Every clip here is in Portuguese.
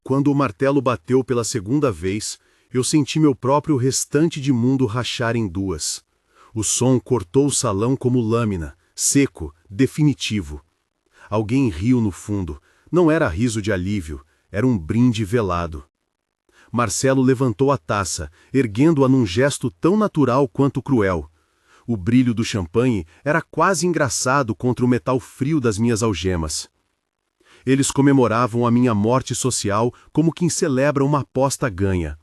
Quando o martelo bateu pela segunda vez, eu senti meu próprio restante de mundo rachar em duas. O som cortou o salão como lâmina, seco, definitivo. Alguém riu no fundo. Não era riso de alívio, era um brinde velado. Marcelo levantou a taça, erguendo-a num gesto tão natural quanto cruel. O brilho do champanhe era quase engraçado contra o metal frio das minhas algemas. Eles comemoravam a minha morte social como quem celebra uma aposta ganha.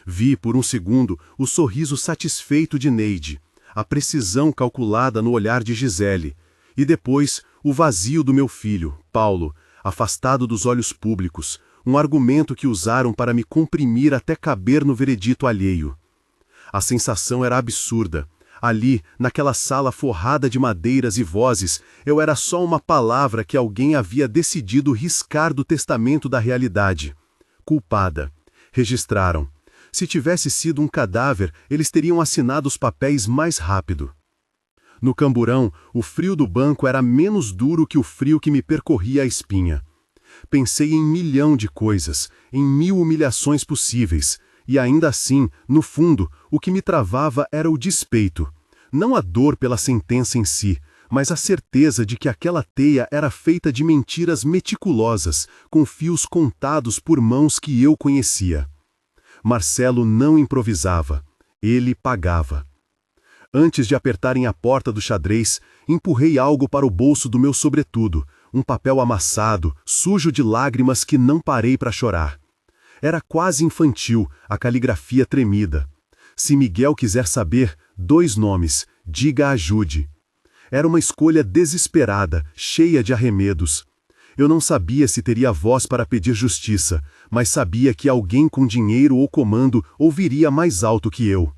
Vi, por um segundo, o sorriso satisfeito de Neide, a precisão calculada no olhar de Gisele, e depois o vazio do meu filho, Paulo, afastado dos olhos públicos, um argumento que usaram para me comprimir até caber no veredito alheio. A sensação era absurda. Ali, naquela sala forrada de madeiras e vozes, eu era só uma palavra que alguém havia decidido riscar do testamento da realidade. Culpada. Registraram. Se tivesse sido um cadáver, eles teriam assinado os papéis mais rápido. No camburão, o frio do banco era menos duro que o frio que me percorria a espinha. Pensei em 1.000.000 de coisas, em 1.000 humilhações possíveis, e ainda assim, no fundo, o que me travava era o despeito. Não a dor pela sentença em si, mas a certeza de que aquela teia era feita de mentiras meticulosas, com fios contados por mãos que eu conhecia. Marcelo não improvisava, ele pagava. Antes de apertarem a porta do xadrez, empurrei algo para o bolso do meu sobretudo, um papel amassado, sujo de lágrimas que não parei para chorar. Era quase infantil, a caligrafia tremida. Se Miguel quiser saber, 2 nomes, diga ajude. Era uma escolha desesperada, cheia de arremedos. Eu não sabia se teria voz para pedir justiça, mas sabia que alguém com dinheiro ou comando ouviria mais alto que eu.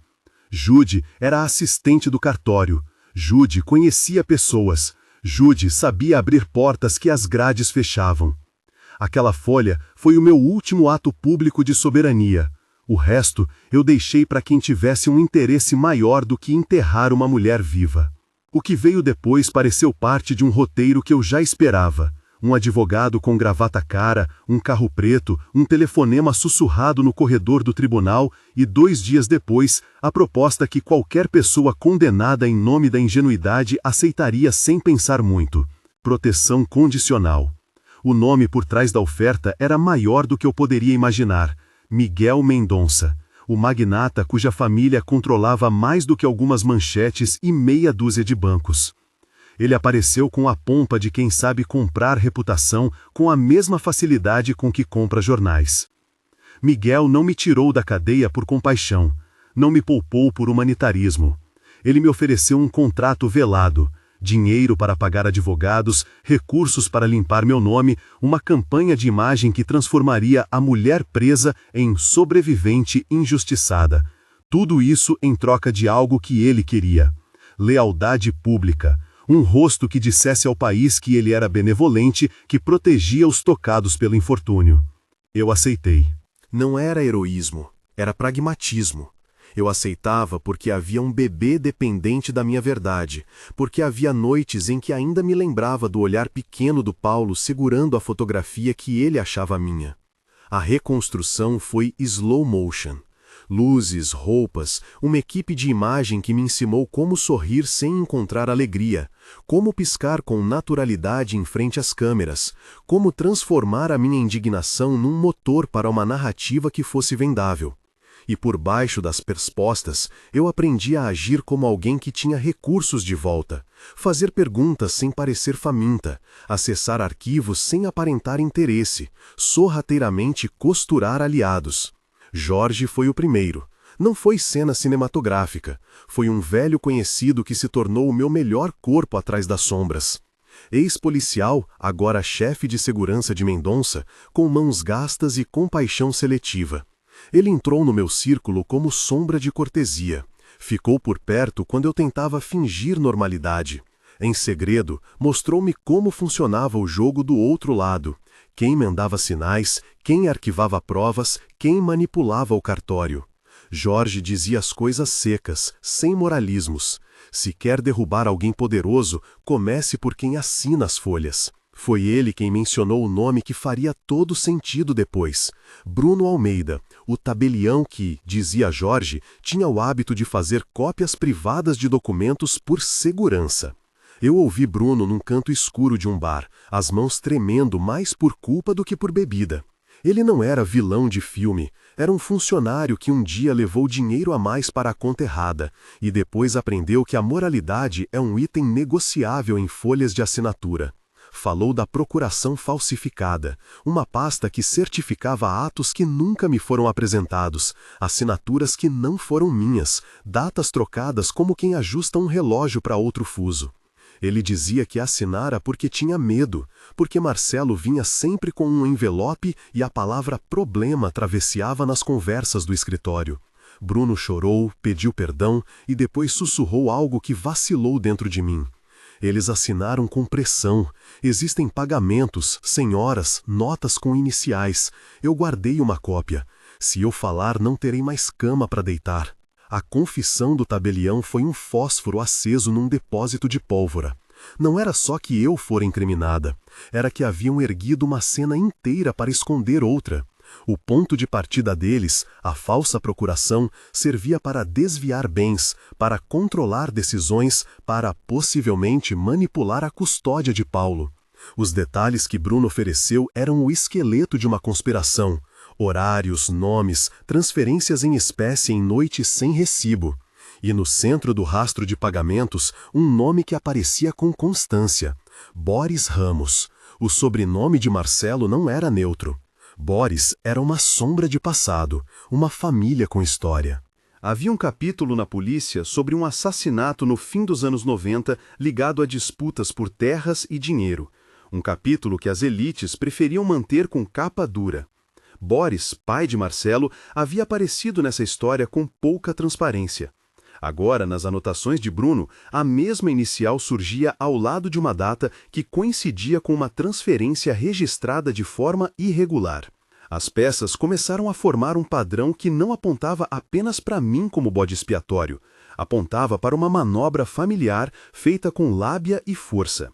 Jude era a assistente do cartório. Jude conhecia pessoas. Jude sabia abrir portas que as grades fechavam. Aquela folha foi o meu último ato público de soberania. O resto eu deixei para quem tivesse um interesse maior do que enterrar uma mulher viva. O que veio depois pareceu parte de um roteiro que eu já esperava. Um advogado com gravata cara, um carro preto, um telefonema sussurrado no corredor do tribunal e 2 dias depois, a proposta que qualquer pessoa condenada em nome da ingenuidade aceitaria sem pensar muito. Proteção condicional. O nome por trás da oferta era maior do que eu poderia imaginar. Miguel Mendonça, o magnata cuja família controlava mais do que algumas manchetes e meia dúzia de bancos. Ele apareceu com a pompa de quem sabe comprar reputação com a mesma facilidade com que compra jornais. Miguel não me tirou da cadeia por compaixão, não me poupou por humanitarismo. Ele me ofereceu um contrato velado, dinheiro para pagar advogados, recursos para limpar meu nome, uma campanha de imagem que transformaria a mulher presa em sobrevivente injustiçada. Tudo isso em troca de algo que ele queria: lealdade pública. Um rosto que dissesse ao país que ele era benevolente, que protegia os tocados pelo infortúnio. Eu aceitei. Não era heroísmo, era pragmatismo. Eu aceitava porque havia um bebê dependente da minha verdade, porque havia noites em que ainda me lembrava do olhar pequeno do Paulo segurando a fotografia que ele achava minha. A reconstrução foi slow motion. Luzes, roupas, uma equipe de imagem que me ensinou como sorrir sem encontrar alegria, como piscar com naturalidade em frente às câmeras, como transformar a minha indignação num motor para uma narrativa que fosse vendável. E por baixo das perspostas, eu aprendi a agir como alguém que tinha recursos de volta, fazer perguntas sem parecer faminta, acessar arquivos sem aparentar interesse, sorrateiramente costurar aliados. Jorge foi o primeiro. Não foi cena cinematográfica. Foi um velho conhecido que se tornou o meu melhor corpo atrás das sombras. Ex-policial, agora chefe de segurança de Mendonça, com mãos gastas e compaixão seletiva. Ele entrou no meu círculo como sombra de cortesia. Ficou por perto quando eu tentava fingir normalidade. Em segredo, mostrou-me como funcionava o jogo do outro lado. Quem mandava sinais, quem arquivava provas, quem manipulava o cartório. Jorge dizia as coisas secas, sem moralismos. Se quer derrubar alguém poderoso, comece por quem assina as folhas. Foi ele quem mencionou o nome que faria todo sentido depois. Bruno Almeida, o tabelião que, dizia Jorge, tinha o hábito de fazer cópias privadas de documentos por segurança. Eu ouvi Bruno num canto escuro de um bar, as mãos tremendo mais por culpa do que por bebida. Ele não era vilão de filme, era um funcionário que um dia levou dinheiro a mais para a conta errada e depois aprendeu que a moralidade é um item negociável em folhas de assinatura. Falou da procuração falsificada, uma pasta que certificava atos que nunca me foram apresentados, assinaturas que não foram minhas, datas trocadas como quem ajusta um relógio para outro fuso. Ele dizia que assinara porque tinha medo, porque Marcelo vinha sempre com um envelope e a palavra problema travesseava nas conversas do escritório. Bruno chorou, pediu perdão e depois sussurrou algo que vacilou dentro de mim. Eles assinaram com pressão. Existem pagamentos, senhoras, notas com iniciais. Eu guardei uma cópia. Se eu falar, não terei mais cama para deitar. A confissão do tabelião foi um fósforo aceso num depósito de pólvora. Não era só que eu fora incriminada. Era que haviam erguido uma cena inteira para esconder outra. O ponto de partida deles, a falsa procuração, servia para desviar bens, para controlar decisões, para, possivelmente, manipular a custódia de Paulo. Os detalhes que Bruno ofereceu eram o esqueleto de uma conspiração. Horários, nomes, transferências em espécie em noites sem recibo. E no centro do rastro de pagamentos, um nome que aparecia com constância. Boris Ramos. O sobrenome de Marcelo não era neutro. Boris era uma sombra de passado, uma família com história. Havia um capítulo na polícia sobre um assassinato no fim dos anos 90 ligado a disputas por terras e dinheiro. Um capítulo que as elites preferiam manter com capa dura. Boris, pai de Marcelo, havia aparecido nessa história com pouca transparência. Agora, nas anotações de Bruno, a mesma inicial surgia ao lado de uma data que coincidia com uma transferência registrada de forma irregular. As peças começaram a formar um padrão que não apontava apenas para mim como bode expiatório, apontava para uma manobra familiar feita com lábia e força.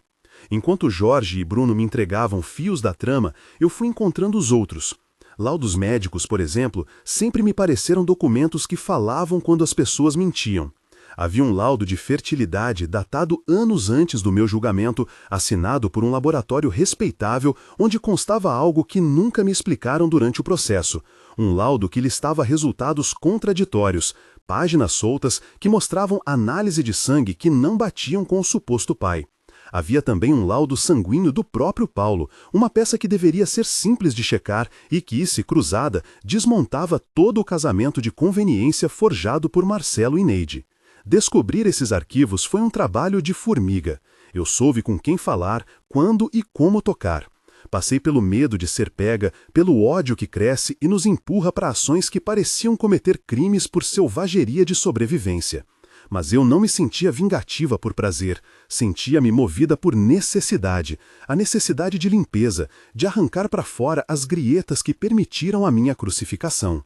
Enquanto Jorge e Bruno me entregavam fios da trama, eu fui encontrando os outros. Laudos médicos, por exemplo, sempre me pareceram documentos que falavam quando as pessoas mentiam. Havia um laudo de fertilidade datado anos antes do meu julgamento, assinado por um laboratório respeitável, onde constava algo que nunca me explicaram durante o processo. Um laudo que listava resultados contraditórios, páginas soltas que mostravam análise de sangue que não batiam com o suposto pai. Havia também um laudo sanguíneo do próprio Paulo, uma peça que deveria ser simples de checar e que, se cruzada, desmontava todo o casamento de conveniência forjado por Marcelo e Neide. Descobrir esses arquivos foi um trabalho de formiga. Eu soube com quem falar, quando e como tocar. Passei pelo medo de ser pega, pelo ódio que cresce e nos empurra para ações que pareciam cometer crimes por selvageria de sobrevivência. Mas eu não me sentia vingativa por prazer, sentia-me movida por necessidade, a necessidade de limpeza, de arrancar para fora as grietas que permitiram a minha crucificação.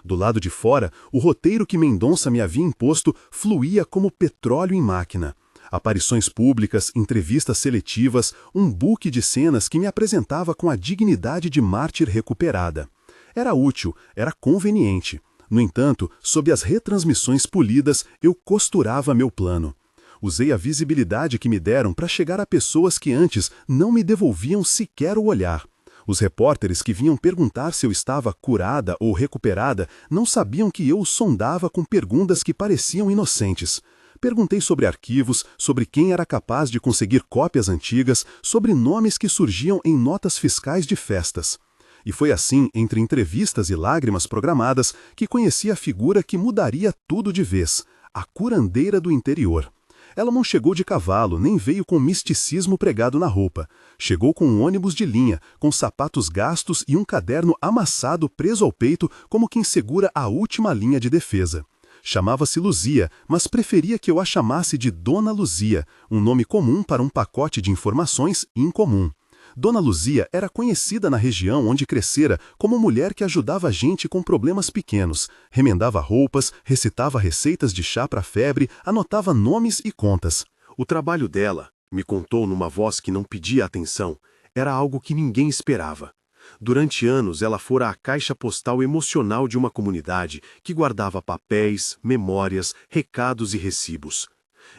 Do lado de fora, o roteiro que Mendonça me havia imposto fluía como petróleo em máquina. Aparições públicas, entrevistas seletivas, um buque de cenas que me apresentava com a dignidade de mártir recuperada. Era útil, era conveniente. No entanto, sob as retransmissões polidas, eu costurava meu plano. Usei a visibilidade que me deram para chegar a pessoas que antes não me devolviam sequer o olhar. Os repórteres que vinham perguntar se eu estava curada ou recuperada não sabiam que eu os sondava com perguntas que pareciam inocentes. Perguntei sobre arquivos, sobre quem era capaz de conseguir cópias antigas, sobre nomes que surgiam em notas fiscais de festas. E foi assim, entre entrevistas e lágrimas programadas, que conheci a figura que mudaria tudo de vez, a curandeira do interior. Ela não chegou de cavalo, nem veio com misticismo pregado na roupa. Chegou com um ônibus de linha, com sapatos gastos e um caderno amassado preso ao peito como quem segura a última linha de defesa. Chamava-se Luzia, mas preferia que eu a chamasse de Dona Luzia, um nome comum para um pacote de informações incomum. Dona Luzia era conhecida na região onde crescera como mulher que ajudava a gente com problemas pequenos, remendava roupas, recitava receitas de chá para febre, anotava nomes e contas. O trabalho dela, me contou numa voz que não pedia atenção, era algo que ninguém esperava. Durante anos, ela fora a caixa postal emocional de uma comunidade que guardava papéis, memórias, recados e recibos.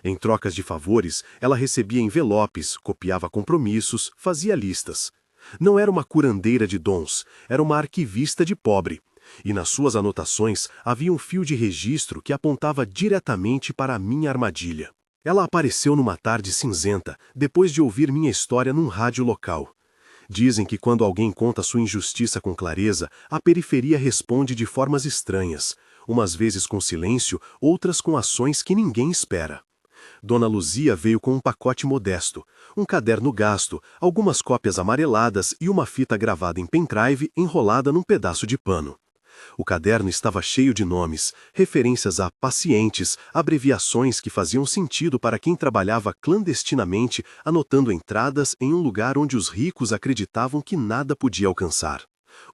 Em trocas de favores, ela recebia envelopes, copiava compromissos, fazia listas. Não era uma curandeira de dons, era uma arquivista de pobre. E nas suas anotações havia um fio de registro que apontava diretamente para a minha armadilha. Ela apareceu numa tarde cinzenta, depois de ouvir minha história num rádio local. Dizem que quando alguém conta sua injustiça com clareza, a periferia responde de formas estranhas, umas vezes com silêncio, outras com ações que ninguém espera. Dona Luzia veio com um pacote modesto, um caderno gasto, algumas cópias amareladas e uma fita gravada em pendrive enrolada num pedaço de pano. O caderno estava cheio de nomes, referências a pacientes, abreviações que faziam sentido para quem trabalhava clandestinamente, anotando entradas em um lugar onde os ricos acreditavam que nada podia alcançar.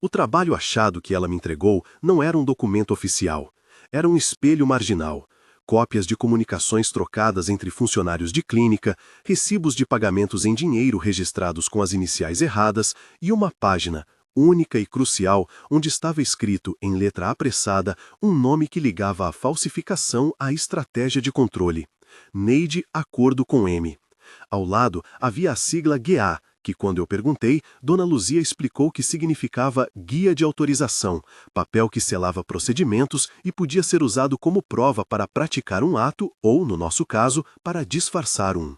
O trabalho achado que ela me entregou não era um documento oficial. Era um espelho marginal. Cópias de comunicações trocadas entre funcionários de clínica, recibos de pagamentos em dinheiro registrados com as iniciais erradas e uma página, única e crucial, onde estava escrito, em letra apressada, um nome que ligava a falsificação à estratégia de controle. Neide Acordo com M. Ao lado havia a sigla GA, que quando eu perguntei, Dona Luzia explicou que significava Guia de Autorização, papel que selava procedimentos e podia ser usado como prova para praticar um ato ou, no nosso caso, para disfarçar um.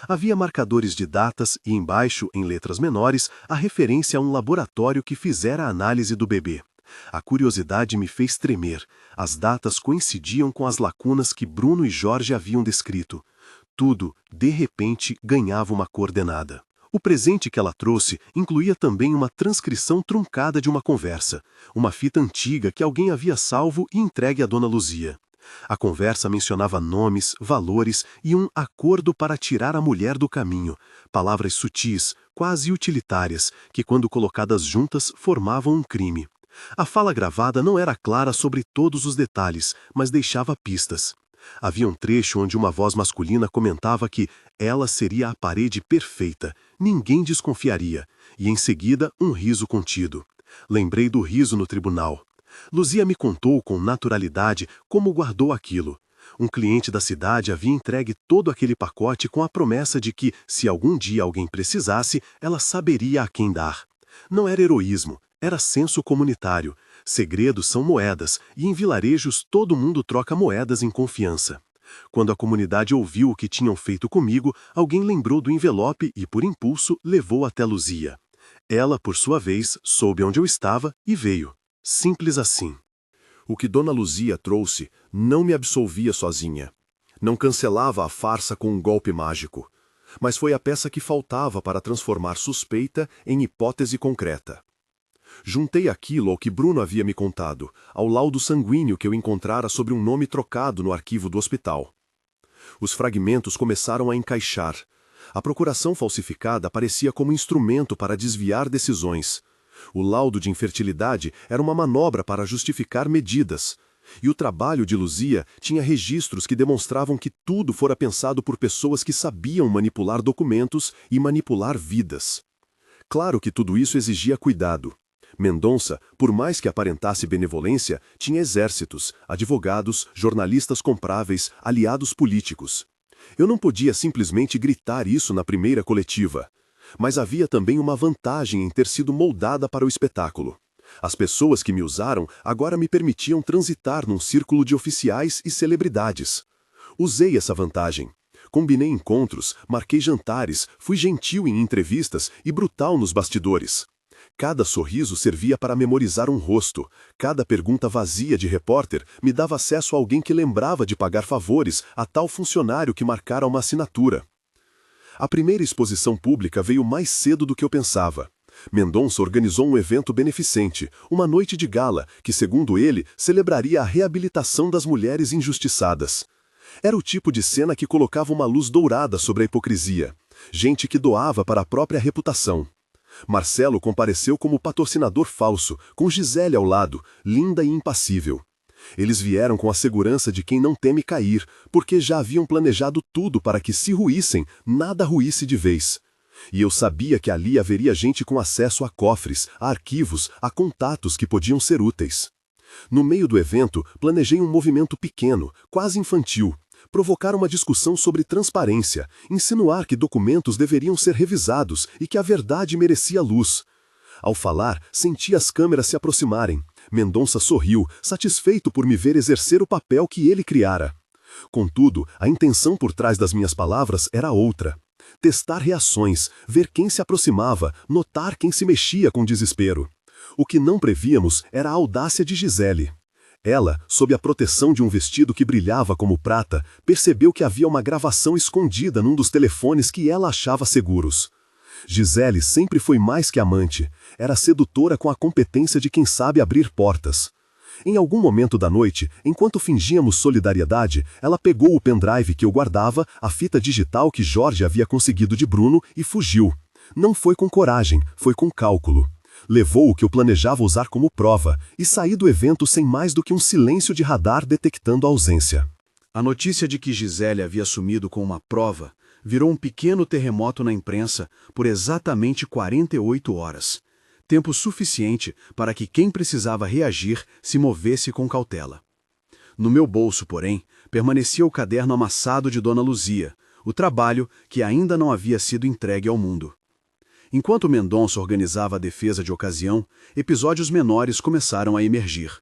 Havia marcadores de datas e embaixo, em letras menores, a referência a um laboratório que fizera a análise do bebê. A curiosidade me fez tremer. As datas coincidiam com as lacunas que Bruno e Jorge haviam descrito. Tudo, de repente, ganhava uma coordenada. O presente que ela trouxe incluía também uma transcrição truncada de uma conversa, uma fita antiga que alguém havia salvo e entregue à Dona Luzia. A conversa mencionava nomes, valores e um acordo para tirar a mulher do caminho, palavras sutis, quase utilitárias, que quando colocadas juntas formavam um crime. A fala gravada não era clara sobre todos os detalhes, mas deixava pistas. Havia um trecho onde uma voz masculina comentava que ela seria a parede perfeita, ninguém desconfiaria, e em seguida um riso contido. Lembrei do riso no tribunal. Luzia me contou com naturalidade como guardou aquilo. Um cliente da cidade havia entregue todo aquele pacote com a promessa de que, se algum dia alguém precisasse, ela saberia a quem dar. Não era heroísmo, era senso comunitário. Segredos são moedas, e em vilarejos todo mundo troca moedas em confiança. Quando a comunidade ouviu o que tinham feito comigo, alguém lembrou do envelope e, por impulso, levou até Luzia. Ela, por sua vez, soube onde eu estava e veio. Simples assim. O que Dona Luzia trouxe não me absolvia sozinha. Não cancelava a farsa com um golpe mágico. Mas foi a peça que faltava para transformar suspeita em hipótese concreta. Juntei aquilo ao que Bruno havia me contado, ao laudo sanguíneo que eu encontrara sobre um nome trocado no arquivo do hospital. Os fragmentos começaram a encaixar. A procuração falsificada parecia como instrumento para desviar decisões. O laudo de infertilidade era uma manobra para justificar medidas. E o trabalho de Luzia tinha registros que demonstravam que tudo fora pensado por pessoas que sabiam manipular documentos e manipular vidas. Claro que tudo isso exigia cuidado. Mendonça, por mais que aparentasse benevolência, tinha exércitos, advogados, jornalistas compráveis, aliados políticos. Eu não podia simplesmente gritar isso na primeira coletiva. Mas havia também uma vantagem em ter sido moldada para o espetáculo. As pessoas que me usaram agora me permitiam transitar num círculo de oficiais e celebridades. Usei essa vantagem. Combinei encontros, marquei jantares, fui gentil em entrevistas e brutal nos bastidores. Cada sorriso servia para memorizar um rosto. Cada pergunta vazia de repórter me dava acesso a alguém que lembrava de pagar favores a tal funcionário que marcara uma assinatura. A primeira exposição pública veio mais cedo do que eu pensava. Mendonça organizou um evento beneficente, uma noite de gala, que, segundo ele, celebraria a reabilitação das mulheres injustiçadas. Era o tipo de cena que colocava uma luz dourada sobre a hipocrisia. Gente que doava para a própria reputação. Marcelo compareceu como patrocinador falso, com Gisele ao lado, linda e impassível. Eles vieram com a segurança de quem não teme cair, porque já haviam planejado tudo para que, se ruíssem, nada ruísse de vez. E eu sabia que ali haveria gente com acesso a cofres, a arquivos, a contatos que podiam ser úteis. No meio do evento, planejei um movimento pequeno, quase infantil. Provocar uma discussão sobre transparência, insinuar que documentos deveriam ser revisados e que a verdade merecia luz. Ao falar, senti as câmeras se aproximarem. Mendonça sorriu, satisfeito por me ver exercer o papel que ele criara. Contudo, a intenção por trás das minhas palavras era outra. Testar reações, ver quem se aproximava, notar quem se mexia com desespero. O que não prevíamos era a audácia de Gisele. Ela, sob a proteção de um vestido que brilhava como prata, percebeu que havia uma gravação escondida num dos telefones que ela achava seguros. Gisele sempre foi mais que amante, era sedutora com a competência de quem sabe abrir portas. Em algum momento da noite, enquanto fingíamos solidariedade, ela pegou o pendrive que eu guardava, a fita digital que Jorge havia conseguido de Bruno e fugiu. Não foi com coragem, foi com cálculo. Levou o que eu planejava usar como prova e saí do evento sem mais do que um silêncio de radar detectando a ausência. A notícia de que Gisele havia sumido com uma prova virou um pequeno terremoto na imprensa por exatamente 48 horas. Tempo suficiente para que quem precisava reagir se movesse com cautela. No meu bolso, porém, permanecia o caderno amassado de Dona Luzia, o trabalho que ainda não havia sido entregue ao mundo. Enquanto Mendonça organizava a defesa de ocasião, episódios menores começaram a emergir.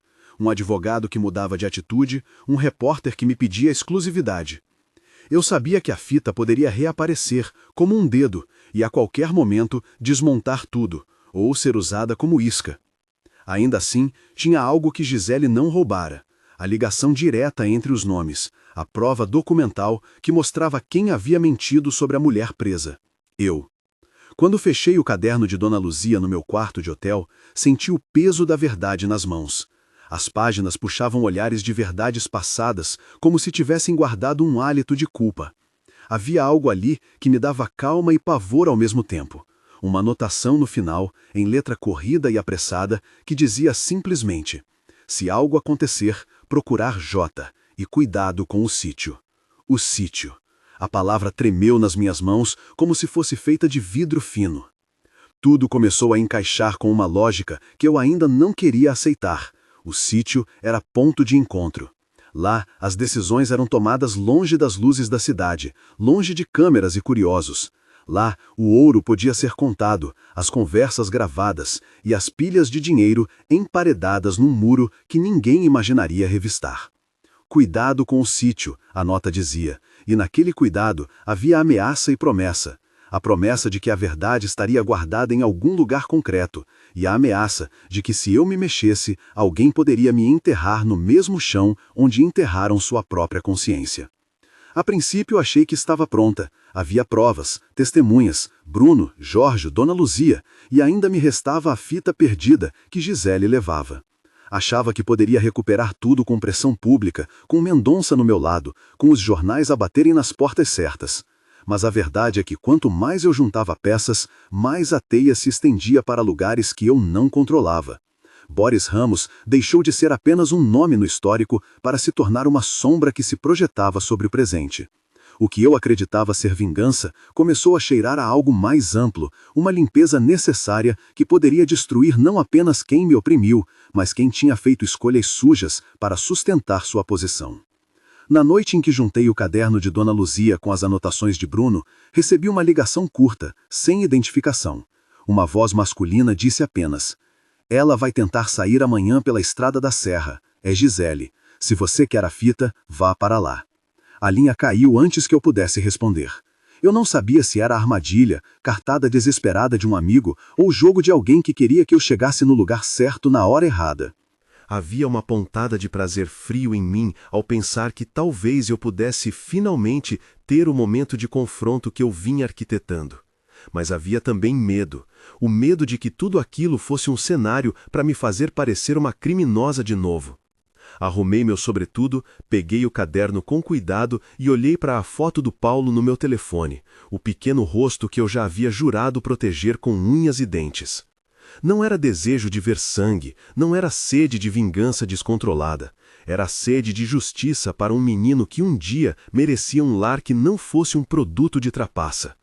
Um advogado que mudava de atitude, um repórter que me pedia exclusividade. Eu sabia que a fita poderia reaparecer, como um dedo, e a qualquer momento desmontar tudo, ou ser usada como isca. Ainda assim, tinha algo que Gisele não roubara: a ligação direta entre os nomes, a prova documental que mostrava quem havia mentido sobre a mulher presa. Eu. Quando fechei o caderno de Dona Luzia no meu quarto de hotel, senti o peso da verdade nas mãos. As páginas puxavam olhares de verdades passadas, como se tivessem guardado um hálito de culpa. Havia algo ali que me dava calma e pavor ao mesmo tempo. Uma anotação no final, em letra corrida e apressada, que dizia simplesmente: se algo acontecer, procurar J, e cuidado com o sítio. O sítio. A palavra tremeu nas minhas mãos como se fosse feita de vidro fino. Tudo começou a encaixar com uma lógica que eu ainda não queria aceitar. O sítio era ponto de encontro. Lá, as decisões eram tomadas longe das luzes da cidade, longe de câmeras e curiosos. Lá, o ouro podia ser contado, as conversas gravadas e as pilhas de dinheiro emparedadas num muro que ninguém imaginaria revistar. Cuidado com o sítio, a nota dizia, e naquele cuidado havia ameaça e promessa. A promessa de que a verdade estaria guardada em algum lugar concreto, e a ameaça de que se eu me mexesse, alguém poderia me enterrar no mesmo chão onde enterraram sua própria consciência. A princípio achei que estava pronta. Havia provas, testemunhas, Bruno, Jorge, Dona Luzia, e ainda me restava a fita perdida que Gisele levava. Achava que poderia recuperar tudo com pressão pública, com Mendonça no meu lado, com os jornais a baterem nas portas certas. Mas a verdade é que quanto mais eu juntava peças, mais a teia se estendia para lugares que eu não controlava. Boris Ramos deixou de ser apenas um nome no histórico para se tornar uma sombra que se projetava sobre o presente. O que eu acreditava ser vingança começou a cheirar a algo mais amplo, uma limpeza necessária que poderia destruir não apenas quem me oprimiu, mas quem tinha feito escolhas sujas para sustentar sua posição. Na noite em que juntei o caderno de Dona Luzia com as anotações de Bruno, recebi uma ligação curta, sem identificação. Uma voz masculina disse apenas: ela vai tentar sair amanhã pela Estrada da Serra. É Gisele. Se você quer a fita, vá para lá. A linha caiu antes que eu pudesse responder. Eu não sabia se era armadilha, cartada desesperada de um amigo ou jogo de alguém que queria que eu chegasse no lugar certo na hora errada. Havia uma pontada de prazer frio em mim ao pensar que talvez eu pudesse finalmente ter o momento de confronto que eu vinha arquitetando. Mas havia também medo, o medo de que tudo aquilo fosse um cenário para me fazer parecer uma criminosa de novo. Arrumei meu sobretudo, peguei o caderno com cuidado e olhei para a foto do Paulo no meu telefone, o pequeno rosto que eu já havia jurado proteger com unhas e dentes. Não era desejo de ver sangue, não era sede de vingança descontrolada. Era sede de justiça para um menino que um dia merecia um lar que não fosse um produto de trapaça.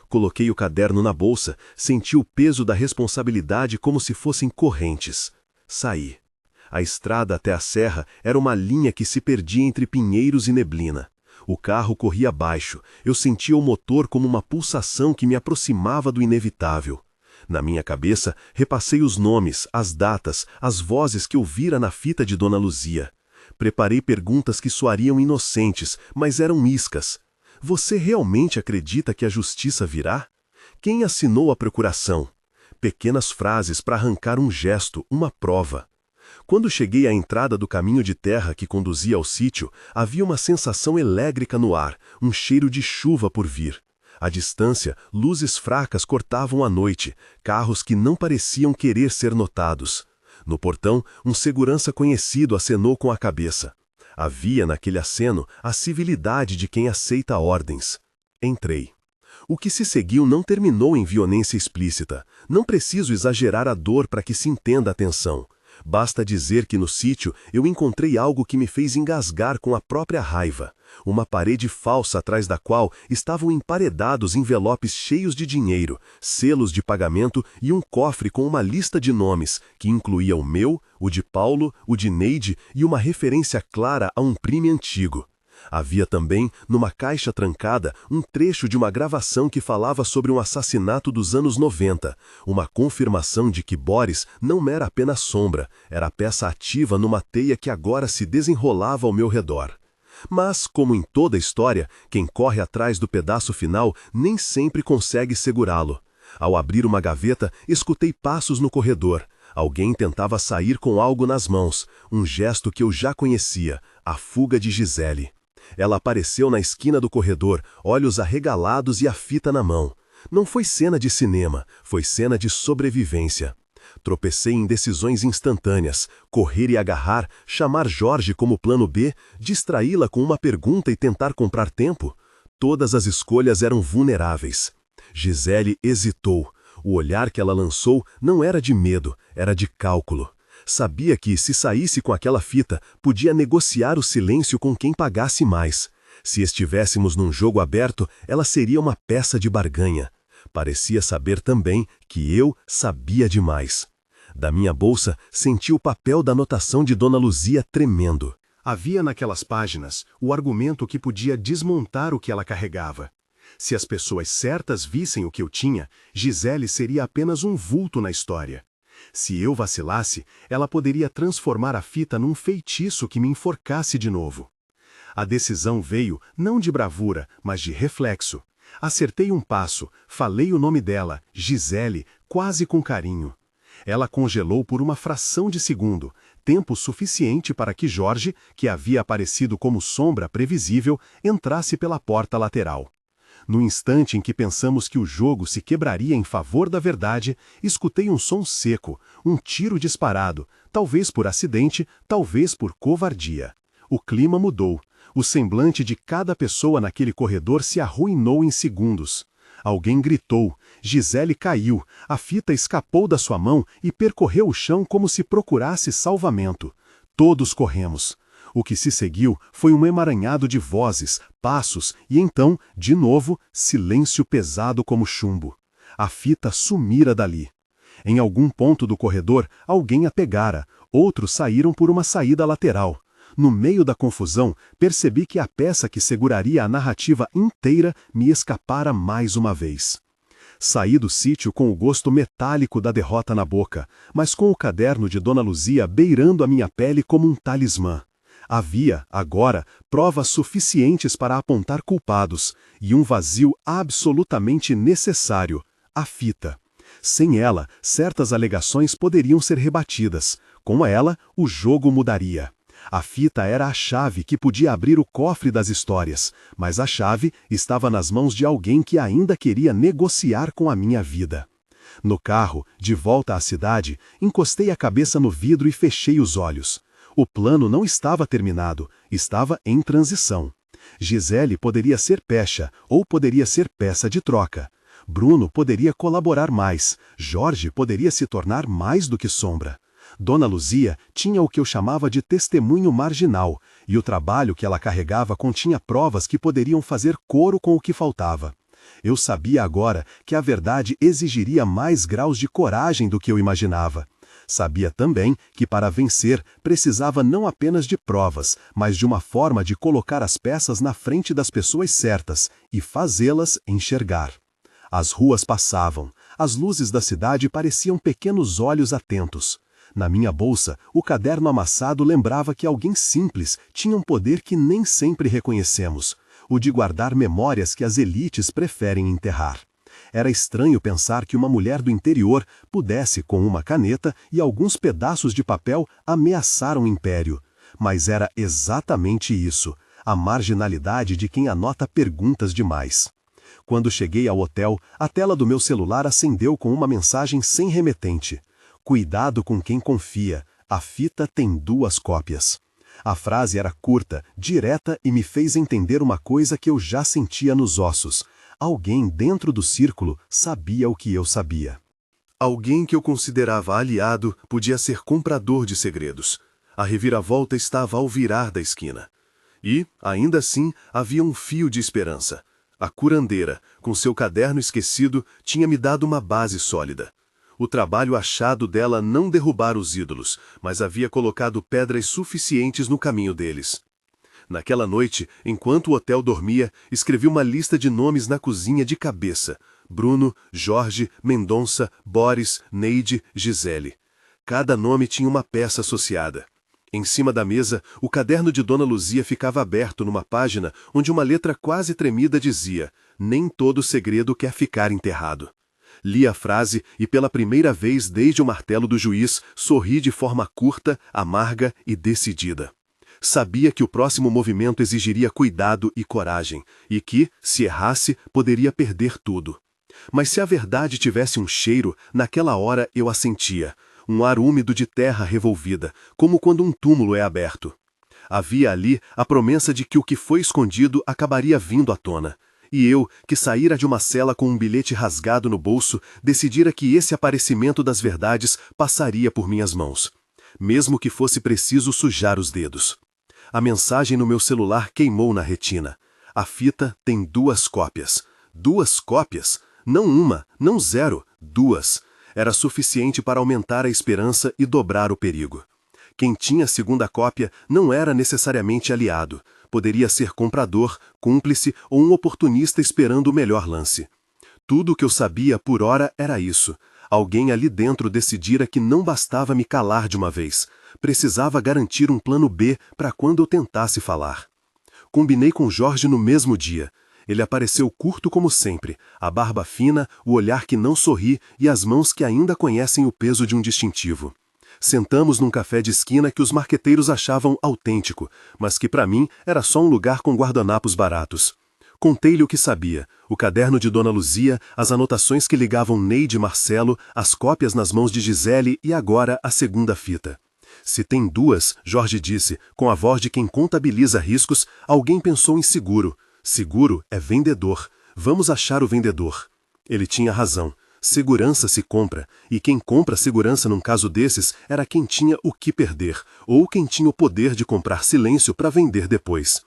Coloquei o caderno na bolsa, senti o peso da responsabilidade como se fossem correntes. Saí. A estrada até a serra era uma linha que se perdia entre pinheiros e neblina. O carro corria abaixo, eu sentia o motor como uma pulsação que me aproximava do inevitável. Na minha cabeça, repassei os nomes, as datas, as vozes que ouvira na fita de Dona Luzia. Preparei perguntas que soariam inocentes, mas eram iscas. Você realmente acredita que a justiça virá? Quem assinou a procuração? Pequenas frases para arrancar um gesto, uma prova. Quando cheguei à entrada do caminho de terra que conduzia ao sítio, havia uma sensação elétrica no ar, um cheiro de chuva por vir. À distância, luzes fracas cortavam a noite, carros que não pareciam querer ser notados. No portão, um segurança conhecido acenou com a cabeça. Havia naquele aceno a civilidade de quem aceita ordens. Entrei. O que se seguiu não terminou em violência explícita. Não preciso exagerar a dor para que se entenda a tensão. Basta dizer que no sítio eu encontrei algo que me fez engasgar com a própria raiva. Uma parede falsa atrás da qual estavam emparedados envelopes cheios de dinheiro, selos de pagamento e um cofre com uma lista de nomes, que incluía o meu, o de Paulo, o de Neide e uma referência clara a um crime antigo. Havia também, numa caixa trancada, um trecho de uma gravação que falava sobre um assassinato dos anos 90, uma confirmação de que Boris não era apenas sombra, era peça ativa numa teia que agora se desenrolava ao meu redor. Mas, como em toda história, quem corre atrás do pedaço final nem sempre consegue segurá-lo. Ao abrir uma gaveta, escutei passos no corredor. Alguém tentava sair com algo nas mãos, um gesto que eu já conhecia, a fuga de Gisele. Ela apareceu na esquina do corredor, olhos arregalados e a fita na mão. Não foi cena de cinema, foi cena de sobrevivência. Tropecei em decisões instantâneas, correr e agarrar, chamar Jorge como plano B, distraí-la com uma pergunta e tentar comprar tempo. Todas as escolhas eram vulneráveis. Gisele hesitou. O olhar que ela lançou não era de medo, era de cálculo. Sabia que, se saísse com aquela fita, podia negociar o silêncio com quem pagasse mais. Se estivéssemos num jogo aberto, ela seria uma peça de barganha. Parecia saber também que eu sabia demais. Da minha bolsa, senti o papel da anotação de Dona Luzia tremendo. Havia naquelas páginas o argumento que podia desmontar o que ela carregava. Se as pessoas certas vissem o que eu tinha, Gisele seria apenas um vulto na história. Se eu vacilasse, ela poderia transformar a fita num feitiço que me enforcasse de novo. A decisão veio não de bravura, mas de reflexo. Acertei um passo, falei o nome dela, Gisele, quase com carinho. Ela congelou por uma fração de segundo, tempo suficiente para que Jorge, que havia aparecido como sombra previsível, entrasse pela porta lateral. No instante em que pensamos que o jogo se quebraria em favor da verdade, escutei um som seco, um tiro disparado, talvez por acidente, talvez por covardia. O clima mudou. O semblante de cada pessoa naquele corredor se arruinou em segundos. Alguém gritou, Gisele caiu, a fita escapou da sua mão e percorreu o chão como se procurasse salvamento. Todos corremos. O que se seguiu foi um emaranhado de vozes, passos e então, de novo, silêncio pesado como chumbo. A fita sumira dali. Em algum ponto do corredor, alguém a pegara, outros saíram por uma saída lateral. No meio da confusão, percebi que a peça que seguraria a narrativa inteira me escapara mais uma vez. Saí do sítio com o gosto metálico da derrota na boca, mas com o caderno de Dona Luzia beirando a minha pele como um talismã. Havia, agora, provas suficientes para apontar culpados, e um vazio absolutamente necessário, a fita. Sem ela, certas alegações poderiam ser rebatidas. Com ela, o jogo mudaria. A fita era a chave que podia abrir o cofre das histórias, mas a chave estava nas mãos de alguém que ainda queria negociar com a minha vida. No carro, de volta à cidade, encostei a cabeça no vidro e fechei os olhos. O plano não estava terminado, estava em transição. Gisele poderia ser pecha, ou poderia ser peça de troca. Bruno poderia colaborar mais, Jorge poderia se tornar mais do que sombra. Dona Luzia tinha o que eu chamava de testemunho marginal, e o trabalho que ela carregava continha provas que poderiam fazer coro com o que faltava. Eu sabia agora que a verdade exigiria mais graus de coragem do que eu imaginava. Sabia também que para vencer precisava não apenas de provas, mas de uma forma de colocar as peças na frente das pessoas certas e fazê-las enxergar. As ruas passavam, as luzes da cidade pareciam pequenos olhos atentos. Na minha bolsa, o caderno amassado lembrava que alguém simples tinha um poder que nem sempre reconhecemos, o de guardar memórias que as elites preferem enterrar. Era estranho pensar que uma mulher do interior pudesse, com uma caneta e alguns pedaços de papel, ameaçar um império. Mas era exatamente isso, a marginalidade de quem anota perguntas demais. Quando cheguei ao hotel, a tela do meu celular acendeu com uma mensagem sem remetente. Cuidado com quem confia, a fita tem 2 cópias. A frase era curta, direta e me fez entender uma coisa que eu já sentia nos ossos. Alguém dentro do círculo sabia o que eu sabia. Alguém que eu considerava aliado podia ser comprador de segredos. A reviravolta estava ao virar da esquina. E, ainda assim, havia um fio de esperança. A curandeira, com seu caderno esquecido, tinha me dado uma base sólida. O trabalho achado dela não derrubara os ídolos, mas havia colocado pedras suficientes no caminho deles. Naquela noite, enquanto o hotel dormia, escrevi uma lista de nomes na cozinha de cabeça. Bruno, Jorge, Mendonça, Boris, Neide, Gisele. Cada nome tinha uma peça associada. Em cima da mesa, o caderno de Dona Luzia ficava aberto numa página onde uma letra quase tremida dizia: "Nem todo segredo quer ficar enterrado." Li a frase e pela primeira vez desde o martelo do juiz, sorri de forma curta, amarga e decidida. Sabia que o próximo movimento exigiria cuidado e coragem, e que, se errasse, poderia perder tudo. Mas se a verdade tivesse um cheiro, naquela hora eu a sentia, um ar úmido de terra revolvida, como quando um túmulo é aberto. Havia ali a promessa de que o que foi escondido acabaria vindo à tona. E eu, que saíra de uma cela com um bilhete rasgado no bolso, decidira que esse aparecimento das verdades passaria por minhas mãos. Mesmo que fosse preciso sujar os dedos. A mensagem no meu celular queimou na retina. A fita tem 2 cópias. 2 cópias? Não uma, não 0, 2. Era suficiente para aumentar a esperança e dobrar o perigo. Quem tinha a segunda cópia não era necessariamente aliado. Poderia ser comprador, cúmplice ou um oportunista esperando o melhor lance. Tudo o que eu sabia por hora era isso. Alguém ali dentro decidira que não bastava me calar de uma vez. Precisava garantir um plano B para quando eu tentasse falar. Combinei com Jorge no mesmo dia. Ele apareceu curto como sempre, a barba fina, o olhar que não sorri e as mãos que ainda conhecem o peso de um distintivo. Sentamos num café de esquina que os marqueteiros achavam autêntico, mas que para mim era só um lugar com guardanapos baratos. Contei-lhe o que sabia, o caderno de Dona Luzia, as anotações que ligavam Neide e Marcelo, as cópias nas mãos de Gisele e agora a segunda fita. Se tem 2, Jorge disse, com a voz de quem contabiliza riscos, alguém pensou em seguro. Seguro é vendedor. Vamos achar o vendedor. Ele tinha razão. Segurança se compra, e quem compra segurança num caso desses era quem tinha o que perder, ou quem tinha o poder de comprar silêncio para vender depois.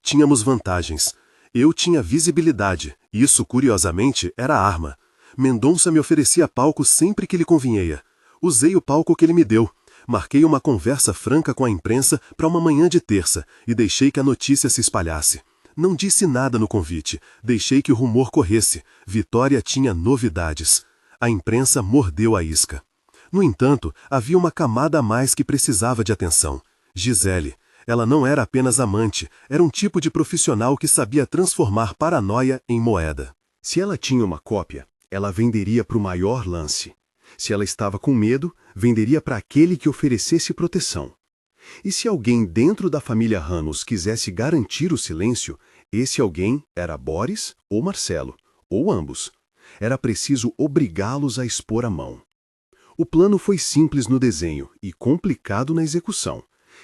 Tínhamos vantagens. Eu tinha visibilidade, isso, curiosamente, era arma. Mendonça me oferecia palco sempre que lhe convinha. Usei o palco que ele me deu. Marquei uma conversa franca com a imprensa para uma manhã de terça e deixei que a notícia se espalhasse. Não disse nada no convite, deixei que o rumor corresse. Vitória tinha novidades. A imprensa mordeu a isca. No entanto, havia uma camada a mais que precisava de atenção. Gisele. Ela não era apenas amante, era um tipo de profissional que sabia transformar paranoia em moeda. Se ela tinha uma cópia, ela venderia para o maior lance. Se ela estava com medo, venderia para aquele que oferecesse proteção. E se alguém dentro da família Ramos quisesse garantir o silêncio, esse alguém era Boris ou Marcelo, ou ambos. Era preciso obrigá-los a expor a mão. O plano foi simples no desenho e complicado na execução.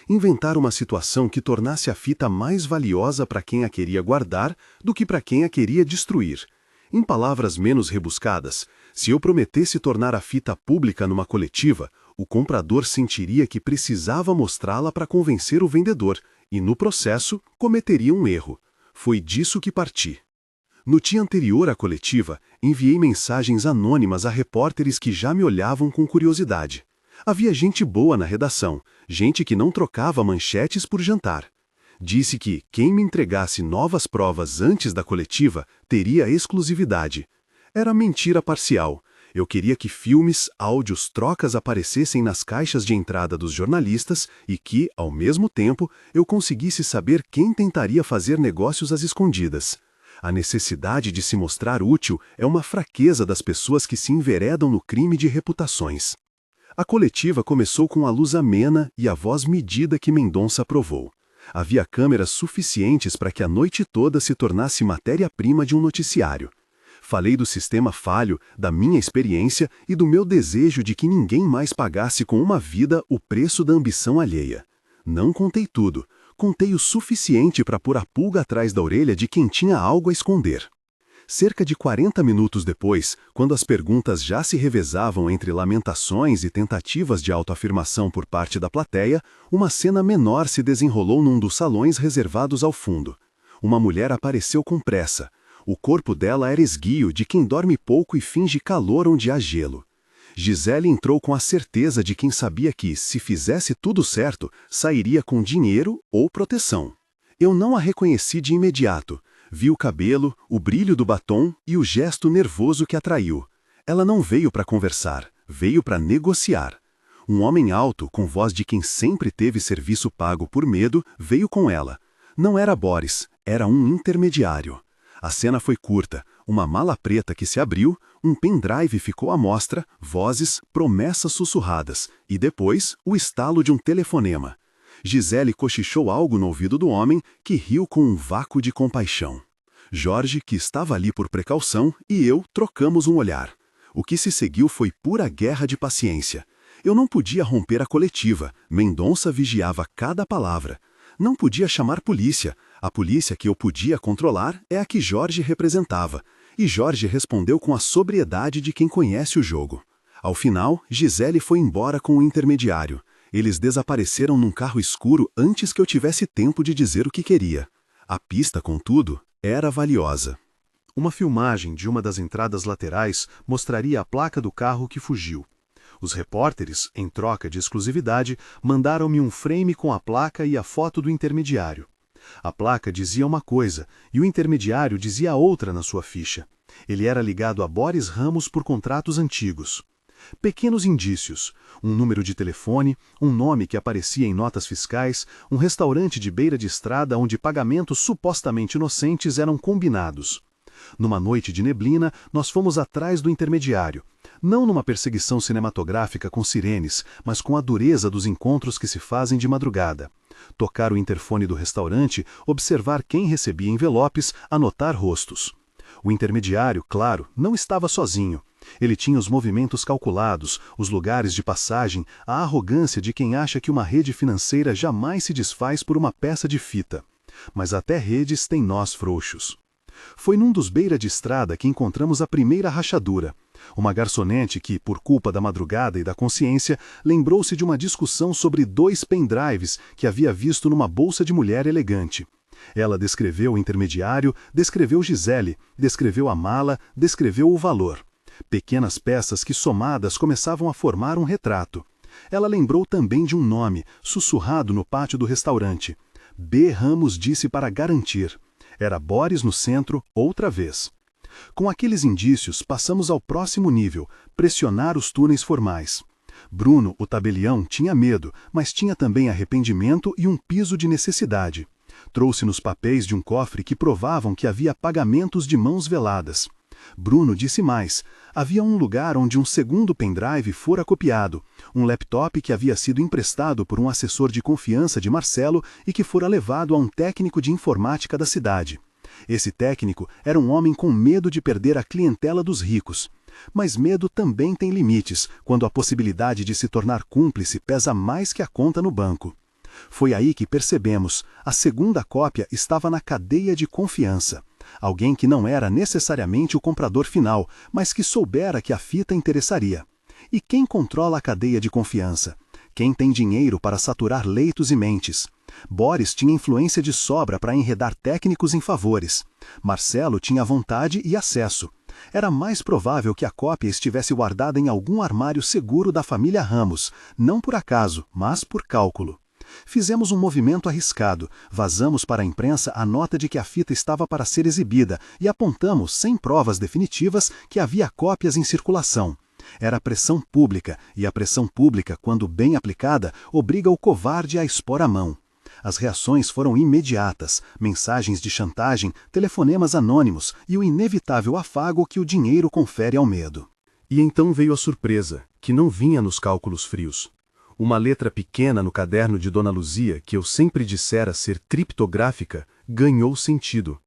Inventar uma situação que tornasse a fita mais valiosa para quem a queria guardar do que para quem a queria destruir. Em palavras menos rebuscadas, se eu prometesse tornar a fita pública numa coletiva, o comprador sentiria que precisava mostrá-la para convencer o vendedor e, no processo, cometeria um erro. Foi disso que parti. No dia anterior à coletiva, enviei mensagens anônimas a repórteres que já me olhavam com curiosidade. Havia gente boa na redação, gente que não trocava manchetes por jantar. Disse que quem me entregasse novas provas antes da coletiva teria exclusividade. Era mentira parcial. Eu queria que filmes, áudios, trocas aparecessem nas caixas de entrada dos jornalistas e que, ao mesmo tempo, eu conseguisse saber quem tentaria fazer negócios às escondidas. A necessidade de se mostrar útil é uma fraqueza das pessoas que se enveredam no crime de reputações. A coletiva começou com a luz amena e a voz medida que Mendonça aprovou. Havia câmeras suficientes para que a noite toda se tornasse matéria-prima de um noticiário. Falei do sistema falho, da minha experiência e do meu desejo de que ninguém mais pagasse com uma vida o preço da ambição alheia. Não contei tudo, contei o suficiente para pôr a pulga atrás da orelha de quem tinha algo a esconder. Cerca de 40 minutos depois, quando as perguntas já se revezavam entre lamentações e tentativas de autoafirmação por parte da plateia, uma cena menor se desenrolou num dos salões reservados ao fundo. Uma mulher apareceu com pressa. O corpo dela era esguio de quem dorme pouco e finge calor onde há gelo. Gisele entrou com a certeza de quem sabia que, se fizesse tudo certo, sairia com dinheiro ou proteção. Eu não a reconheci de imediato. Vi o cabelo, o brilho do batom e o gesto nervoso que atraiu. Ela não veio para conversar, veio para negociar. Um homem alto, com voz de quem sempre teve serviço pago por medo, veio com ela. Não era Boris, era um intermediário. A cena foi curta, uma mala preta que se abriu, um pendrive ficou à mostra, vozes, promessas sussurradas, e depois o estalo de um telefonema. Gisele cochichou algo no ouvido do homem, que riu com um vácuo de compaixão. Jorge, que estava ali por precaução, e eu trocamos um olhar. O que se seguiu foi pura guerra de paciência. Eu não podia romper a coletiva, Mendonça vigiava cada palavra. Não podia chamar polícia. A polícia que eu podia controlar é a que Jorge representava. E Jorge respondeu com a sobriedade de quem conhece o jogo. Ao final, Gisele foi embora com o intermediário. Eles desapareceram num carro escuro antes que eu tivesse tempo de dizer o que queria. A pista, contudo, era valiosa. Uma filmagem de uma das entradas laterais mostraria a placa do carro que fugiu. Os repórteres, em troca de exclusividade, mandaram-me um frame com a placa e a foto do intermediário. A placa dizia uma coisa e o intermediário dizia outra na sua ficha. Ele era ligado a Boris Ramos por contratos antigos. Pequenos indícios, um número de telefone, um nome que aparecia em notas fiscais, um restaurante de beira de estrada onde pagamentos supostamente inocentes eram combinados. Numa noite de neblina, nós fomos atrás do intermediário, não numa perseguição cinematográfica com sirenes, mas com a dureza dos encontros que se fazem de madrugada. Tocar o interfone do restaurante, observar quem recebia envelopes, anotar rostos. O intermediário, claro, não estava sozinho. Ele tinha os movimentos calculados, os lugares de passagem, a arrogância de quem acha que uma rede financeira jamais se desfaz por uma peça de fita. Mas até redes têm nós frouxos. Foi num dos beira de estrada que encontramos a primeira rachadura. Uma garçonete que, por culpa da madrugada e da consciência, lembrou-se de uma discussão sobre 2 pendrives que havia visto numa bolsa de mulher elegante. Ela descreveu o intermediário, descreveu Gisele, descreveu a mala, descreveu o valor. Pequenas peças que somadas começavam a formar um retrato. Ela lembrou também de um nome, sussurrado no pátio do restaurante. B. Ramos disse para garantir. Era Boris no centro, outra vez. Com aqueles indícios, passamos ao próximo nível, pressionar os túneis formais. Bruno, o tabelião, tinha medo, mas tinha também arrependimento e um piso de necessidade. Trouxe-nos papéis de um cofre que provavam que havia pagamentos de mãos veladas. Bruno disse mais. Havia um lugar onde um segundo pendrive fora copiado, um laptop que havia sido emprestado por um assessor de confiança de Marcelo e que fora levado a um técnico de informática da cidade. Esse técnico era um homem com medo de perder a clientela dos ricos. Mas medo também tem limites, quando a possibilidade de se tornar cúmplice pesa mais que a conta no banco. Foi aí que percebemos, a segunda cópia estava na cadeia de confiança. Alguém que não era necessariamente o comprador final, mas que soubera que a fita interessaria. E quem controla a cadeia de confiança? Quem tem dinheiro para saturar leitos e mentes? Boris tinha influência de sobra para enredar técnicos em favores. Marcelo tinha vontade e acesso. Era mais provável que a cópia estivesse guardada em algum armário seguro da família Ramos, não por acaso, mas por cálculo. Fizemos um movimento arriscado, vazamos para a imprensa a nota de que a fita estava para ser exibida e apontamos, sem provas definitivas, que havia cópias em circulação. Era pressão pública, e a pressão pública, quando bem aplicada, obriga o covarde a expor a mão. As reações foram imediatas, mensagens de chantagem, telefonemas anônimos e o inevitável afago que o dinheiro confere ao medo. E então veio a surpresa, que não vinha nos cálculos frios. Uma letra pequena no caderno de Dona Luzia, que eu sempre dissera ser criptográfica, ganhou sentido.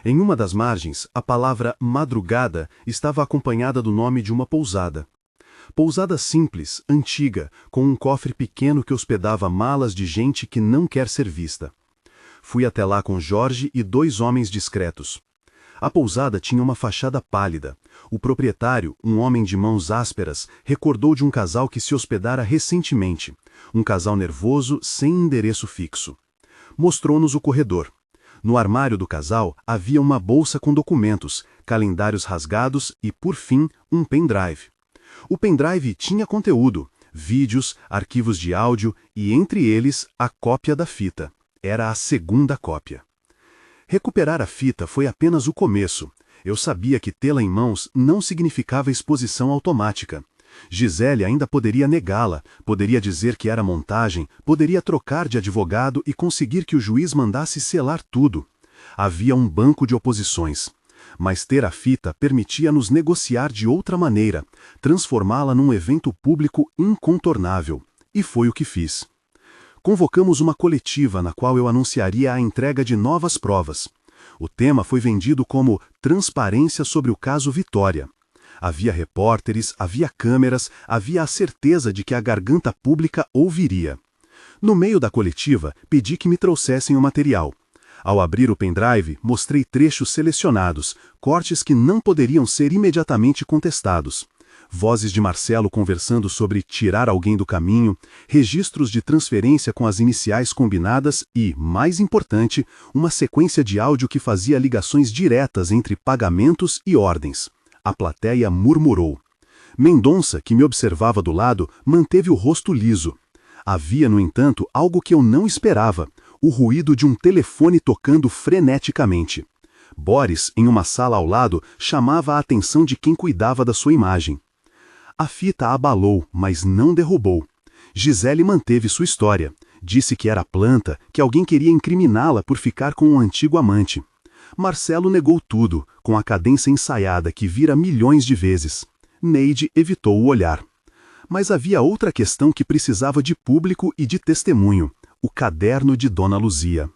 Em uma das margens, a palavra madrugada estava acompanhada do nome de uma pousada. Pousada simples, antiga, com um cofre pequeno que hospedava malas de gente que não quer ser vista. Fui até lá com Jorge e 2 homens discretos. A pousada tinha uma fachada pálida. O proprietário, um homem de mãos ásperas, recordou de um casal que se hospedara recentemente. Um casal nervoso, sem endereço fixo. Mostrou-nos o corredor. No armário do casal havia uma bolsa com documentos, calendários rasgados e, por fim, um pendrive. O pendrive tinha conteúdo, vídeos, arquivos de áudio e, entre eles, a cópia da fita. Era a segunda cópia. Recuperar a fita foi apenas o começo. Eu sabia que tê-la em mãos não significava exposição automática. Gisele ainda poderia negá-la, poderia dizer que era montagem, poderia trocar de advogado e conseguir que o juiz mandasse selar tudo. Havia um banco de oposições. Mas ter a fita permitia-nos negociar de outra maneira, transformá-la num evento público incontornável. E foi o que fiz. Convocamos uma coletiva na qual eu anunciaria a entrega de novas provas. O tema foi vendido como transparência sobre o caso Vitória. Havia repórteres, havia câmeras, havia a certeza de que a garganta pública ouviria. No meio da coletiva, pedi que me trouxessem o material. Ao abrir o pendrive, mostrei trechos selecionados, cortes que não poderiam ser imediatamente contestados. Vozes de Marcelo conversando sobre tirar alguém do caminho, registros de transferência com as iniciais combinadas e, mais importante, uma sequência de áudio que fazia ligações diretas entre pagamentos e ordens. A plateia murmurou. Mendonça, que me observava do lado, manteve o rosto liso. Havia, no entanto, algo que eu não esperava, o ruído de um telefone tocando freneticamente. Boris, em uma sala ao lado, chamava a atenção de quem cuidava da sua imagem. A fita abalou, mas não derrubou. Gisele manteve sua história. Disse que era planta, que alguém queria incriminá-la por ficar com um antigo amante. Marcelo negou tudo, com a cadência ensaiada que vira milhões de vezes. Neide evitou o olhar. Mas havia outra questão que precisava de público e de testemunho: o caderno de Dona Luzia.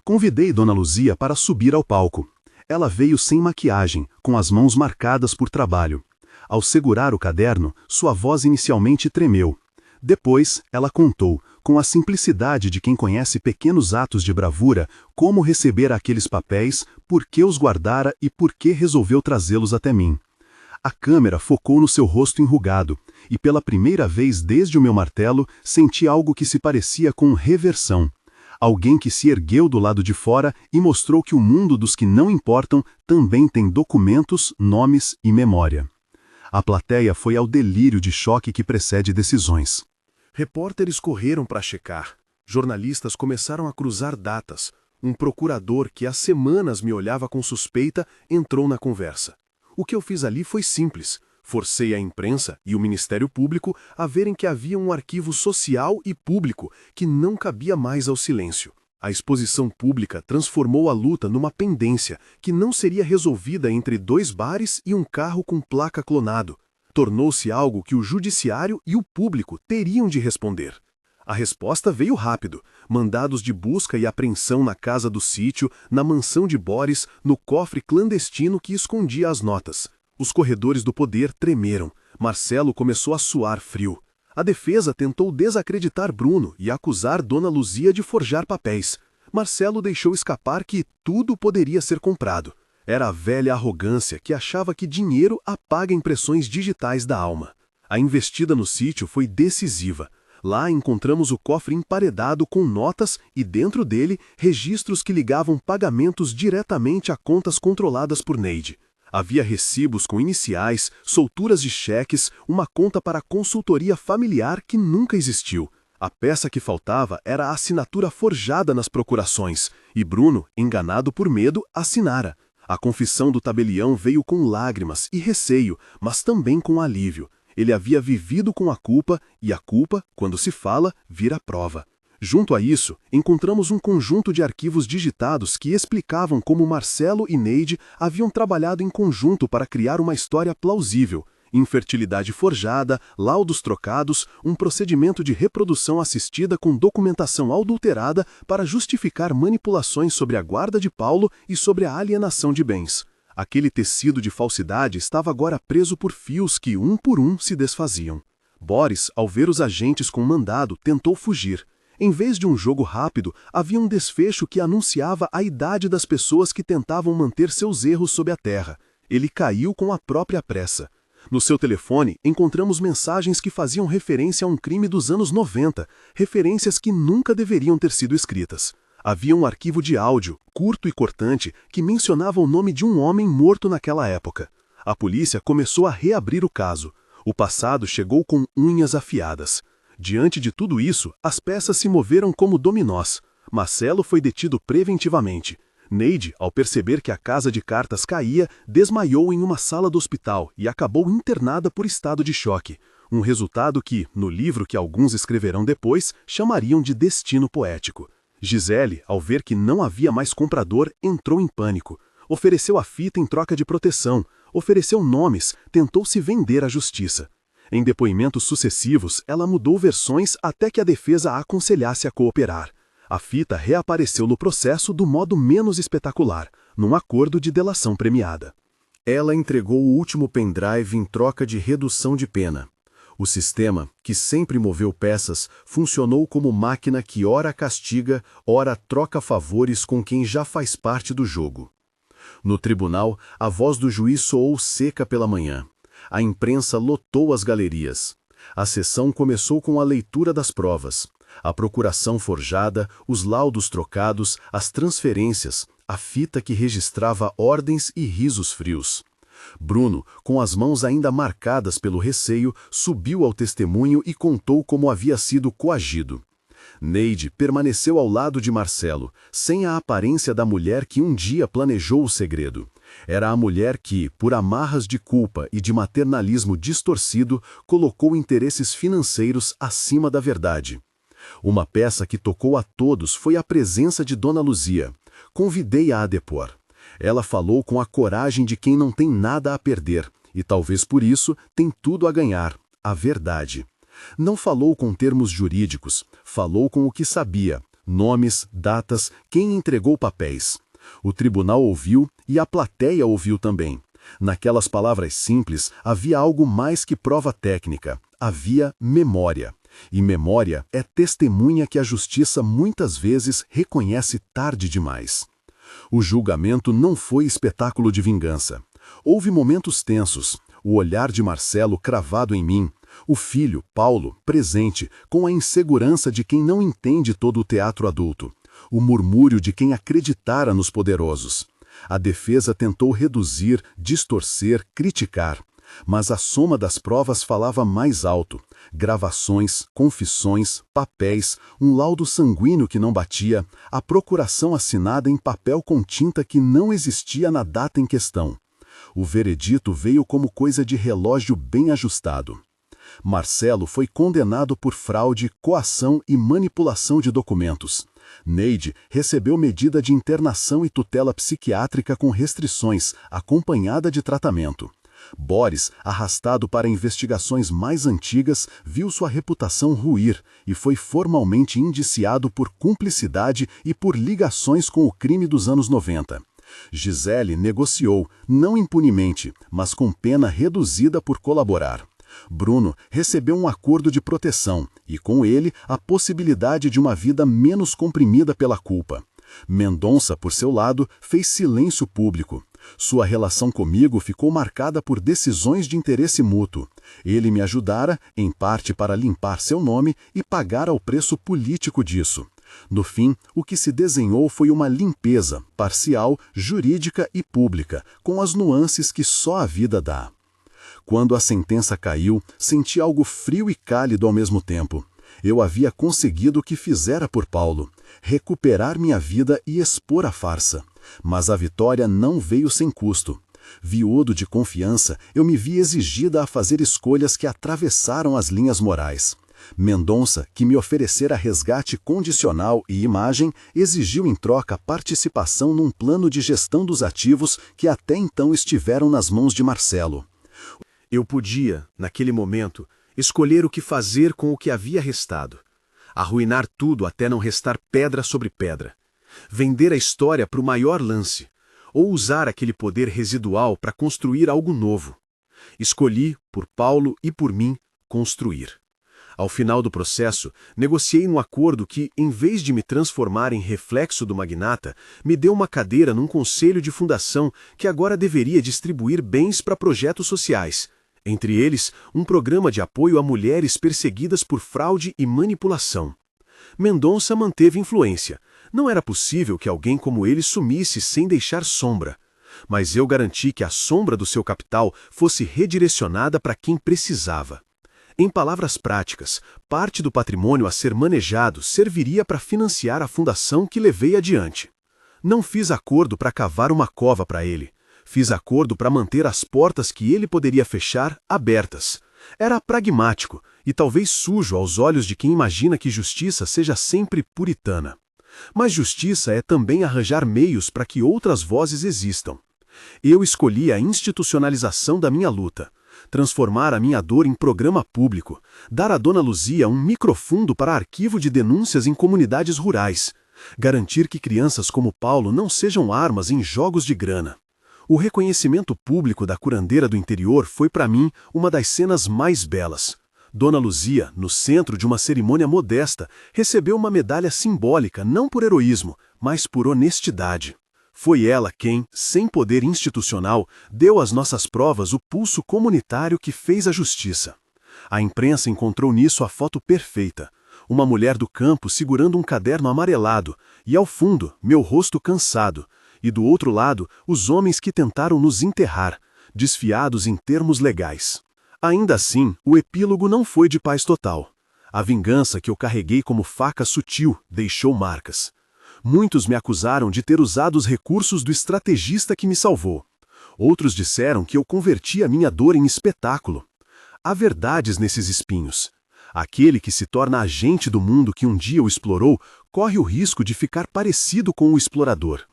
Convidei Dona Luzia para subir ao palco. Ela veio sem maquiagem, com as mãos marcadas por trabalho. Ao segurar o caderno, sua voz inicialmente tremeu. Depois, ela contou, com a simplicidade de quem conhece pequenos atos de bravura, como receber aqueles papéis, por que os guardara e por que resolveu trazê-los até mim. A câmera focou no seu rosto enrugado, e pela primeira vez desde o meu martelo, senti algo que se parecia com reversão. Alguém que se ergueu do lado de fora e mostrou que o mundo dos que não importam também tem documentos, nomes e memória. A plateia foi ao delírio de choque que precede decisões. Repórteres correram para checar. Jornalistas começaram a cruzar datas. Um procurador que há semanas me olhava com suspeita entrou na conversa. O que eu fiz ali foi simples. Forcei a imprensa e o Ministério Público a verem que havia um arquivo social e público que não cabia mais ao silêncio. A exposição pública transformou a luta numa pendência que não seria resolvida entre 2 bares e um carro com placa clonado. Tornou-se algo que o judiciário e o público teriam de responder. A resposta veio rápido. Mandados de busca e apreensão na casa do sítio, na mansão de Boris, no cofre clandestino que escondia as notas. Os corredores do poder tremeram. Marcelo começou a suar frio. A defesa tentou desacreditar Bruno e acusar Dona Luzia de forjar papéis. Marcelo deixou escapar que tudo poderia ser comprado. Era a velha arrogância que achava que dinheiro apaga impressões digitais da alma. A investida no sítio foi decisiva. Lá encontramos o cofre emparedado com notas e, dentro dele, registros que ligavam pagamentos diretamente a contas controladas por Neide. Havia recibos com iniciais, solturas de cheques, uma conta para consultoria familiar que nunca existiu. A peça que faltava era a assinatura forjada nas procurações, e Bruno, enganado por medo, assinara. A confissão do tabelião veio com lágrimas e receio, mas também com alívio. Ele havia vivido com a culpa, e a culpa, quando se fala, vira prova. Junto a isso, encontramos um conjunto de arquivos digitados que explicavam como Marcelo e Neide haviam trabalhado em conjunto para criar uma história plausível. Infertilidade forjada, laudos trocados, um procedimento de reprodução assistida com documentação adulterada para justificar manipulações sobre a guarda de Paulo e sobre a alienação de bens. Aquele tecido de falsidade estava agora preso por fios que, um por um, se desfaziam. Boris, ao ver os agentes com mandado, tentou fugir. Em vez de um jogo rápido, havia um desfecho que anunciava a idade das pessoas que tentavam manter seus erros sob a terra. Ele caiu com a própria pressa. No seu telefone, encontramos mensagens que faziam referência a um crime dos anos 90, referências que nunca deveriam ter sido escritas. Havia um arquivo de áudio, curto e cortante, que mencionava o nome de um homem morto naquela época. A polícia começou a reabrir o caso. O passado chegou com unhas afiadas. Diante de tudo isso, as peças se moveram como dominós. Marcelo foi detido preventivamente. Neide, ao perceber que a casa de cartas caía, desmaiou em uma sala do hospital e acabou internada por estado de choque. Um resultado que, no livro que alguns escreverão depois, chamariam de destino poético. Gisele, ao ver que não havia mais comprador, entrou em pânico. Ofereceu a fita em troca de proteção, ofereceu nomes, tentou se vender à justiça. Em depoimentos sucessivos, ela mudou versões até que a defesa a aconselhasse a cooperar. A fita reapareceu no processo do modo menos espetacular, num acordo de delação premiada. Ela entregou o último pendrive em troca de redução de pena. O sistema, que sempre moveu peças, funcionou como máquina que ora castiga, ora troca favores com quem já faz parte do jogo. No tribunal, a voz do juiz soou seca pela manhã. A imprensa lotou as galerias. A sessão começou com a leitura das provas. A procuração forjada, os laudos trocados, as transferências, a fita que registrava ordens e risos frios. Bruno, com as mãos ainda marcadas pelo receio, subiu ao testemunho e contou como havia sido coagido. Neide permaneceu ao lado de Marcelo, sem a aparência da mulher que um dia planejou o segredo. Era a mulher que, por amarras de culpa e de maternalismo distorcido, colocou interesses financeiros acima da verdade. Uma peça que tocou a todos foi a presença de Dona Luzia. Convidei-a a depor. Ela falou com a coragem de quem não tem nada a perder, e talvez por isso tem tudo a ganhar, a verdade. Não falou com termos jurídicos, falou com o que sabia, nomes, datas, quem entregou papéis. O tribunal ouviu e a plateia ouviu também. Naquelas palavras simples havia algo mais que prova técnica, havia memória. E memória é testemunha que a justiça muitas vezes reconhece tarde demais. O julgamento não foi espetáculo de vingança. Houve momentos tensos, o olhar de Marcelo cravado em mim, o filho, Paulo, presente, com a insegurança de quem não entende todo o teatro adulto, o murmúrio de quem acreditara nos poderosos. A defesa tentou reduzir, distorcer, criticar. Mas a soma das provas falava mais alto. Gravações, confissões, papéis, um laudo sanguíneo que não batia, a procuração assinada em papel com tinta que não existia na data em questão. O veredito veio como coisa de relógio bem ajustado. Marcelo foi condenado por fraude, coação e manipulação de documentos. Neide recebeu medida de internação e tutela psiquiátrica com restrições, acompanhada de tratamento. Boris, arrastado para investigações mais antigas, viu sua reputação ruir e foi formalmente indiciado por cumplicidade e por ligações com o crime dos anos 90. Gisele negociou, não impunemente, mas com pena reduzida por colaborar. Bruno recebeu um acordo de proteção e, com ele, a possibilidade de uma vida menos comprimida pela culpa. Mendonça, por seu lado, fez silêncio público. Sua relação comigo ficou marcada por decisões de interesse mútuo. Ele me ajudara, em parte para limpar seu nome e pagar o preço político disso. No fim, o que se desenhou foi uma limpeza, parcial, jurídica e pública, com as nuances que só a vida dá. Quando a sentença caiu, senti algo frio e cálido ao mesmo tempo. Eu havia conseguido o que fizera por Paulo, recuperar minha vida e expor a farsa. Mas a vitória não veio sem custo. Viúdo de confiança, eu me vi exigida a fazer escolhas que atravessaram as linhas morais. Mendonça, que me oferecera resgate condicional e imagem, exigiu em troca participação num plano de gestão dos ativos que até então estiveram nas mãos de Marcelo. Eu podia, naquele momento, escolher o que fazer com o que havia restado. Arruinar tudo até não restar pedra sobre pedra. Vender a história para o maior lance. Ou usar aquele poder residual para construir algo novo. Escolhi, por Paulo e por mim, construir. Ao final do processo, negociei um acordo que, em vez de me transformar em reflexo do magnata, me deu uma cadeira num conselho de fundação que agora deveria distribuir bens para projetos sociais. Entre eles, um programa de apoio a mulheres perseguidas por fraude e manipulação. Mendonça manteve influência. Não era possível que alguém como ele sumisse sem deixar sombra. Mas eu garanti que a sombra do seu capital fosse redirecionada para quem precisava. Em palavras práticas, parte do patrimônio a ser manejado serviria para financiar a fundação que levei adiante. Não fiz acordo para cavar uma cova para ele. Fiz acordo para manter as portas que ele poderia fechar abertas. Era pragmático e talvez sujo aos olhos de quem imagina que justiça seja sempre puritana. Mas justiça é também arranjar meios para que outras vozes existam. Eu escolhi a institucionalização da minha luta. Transformar a minha dor em programa público, dar a Dona Luzia um microfundo para arquivo de denúncias em comunidades rurais, garantir que crianças como Paulo não sejam armas em jogos de grana. O reconhecimento público da curandeira do interior foi para mim uma das cenas mais belas. Dona Luzia, no centro de uma cerimônia modesta, recebeu uma medalha simbólica não por heroísmo, mas por honestidade. Foi ela quem, sem poder institucional, deu às nossas provas o pulso comunitário que fez a justiça. A imprensa encontrou nisso a foto perfeita. Uma mulher do campo segurando um caderno amarelado, e ao fundo, meu rosto cansado, e do outro lado, os homens que tentaram nos enterrar, desfiados em termos legais. Ainda assim, o epílogo não foi de paz total. A vingança que eu carreguei como faca sutil deixou marcas. Muitos me acusaram de ter usado os recursos do estrategista que me salvou. Outros disseram que eu converti a minha dor em espetáculo. Há verdades nesses espinhos. Aquele que se torna agente do mundo que um dia o explorou, corre o risco de ficar parecido com o explorador.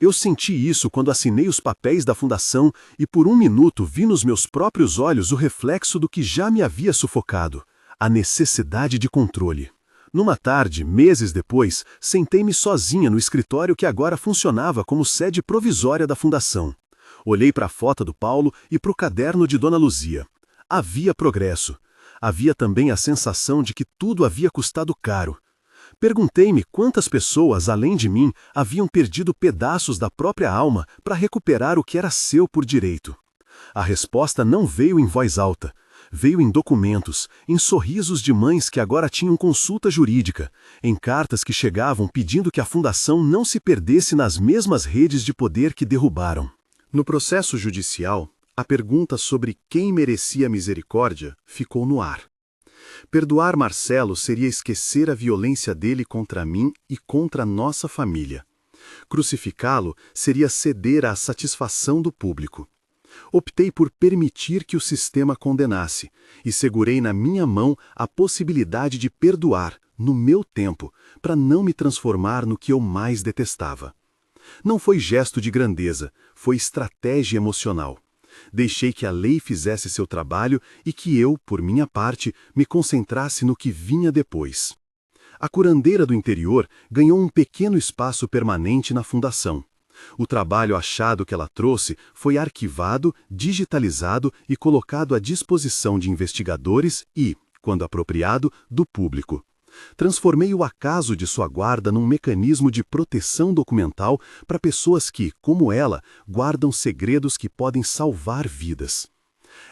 Eu senti isso quando assinei os papéis da fundação e por um minuto vi nos meus próprios olhos o reflexo do que já me havia sufocado, a necessidade de controle. Numa tarde, meses depois, sentei-me sozinha no escritório que agora funcionava como sede provisória da fundação. Olhei para a foto do Paulo e para o caderno de Dona Luzia. Havia progresso. Havia também a sensação de que tudo havia custado caro. Perguntei-me quantas pessoas, além de mim, haviam perdido pedaços da própria alma para recuperar o que era seu por direito. A resposta não veio em voz alta. Veio em documentos, em sorrisos de mães que agora tinham consulta jurídica, em cartas que chegavam pedindo que a fundação não se perdesse nas mesmas redes de poder que derrubaram. No processo judicial, a pergunta sobre quem merecia misericórdia ficou no ar. Perdoar Marcelo seria esquecer a violência dele contra mim e contra nossa família. Crucificá-lo seria ceder à satisfação do público. Optei por permitir que o sistema condenasse e segurei na minha mão a possibilidade de perdoar, no meu tempo, para não me transformar no que eu mais detestava. Não foi gesto de grandeza, foi estratégia emocional. Deixei que a lei fizesse seu trabalho e que eu, por minha parte, me concentrasse no que vinha depois. A curandeira do interior ganhou um pequeno espaço permanente na fundação. O trabalho achado que ela trouxe foi arquivado, digitalizado e colocado à disposição de investigadores e, quando apropriado, do público. Transformei o acaso de sua guarda num mecanismo de proteção documental para pessoas que, como ela, guardam segredos que podem salvar vidas.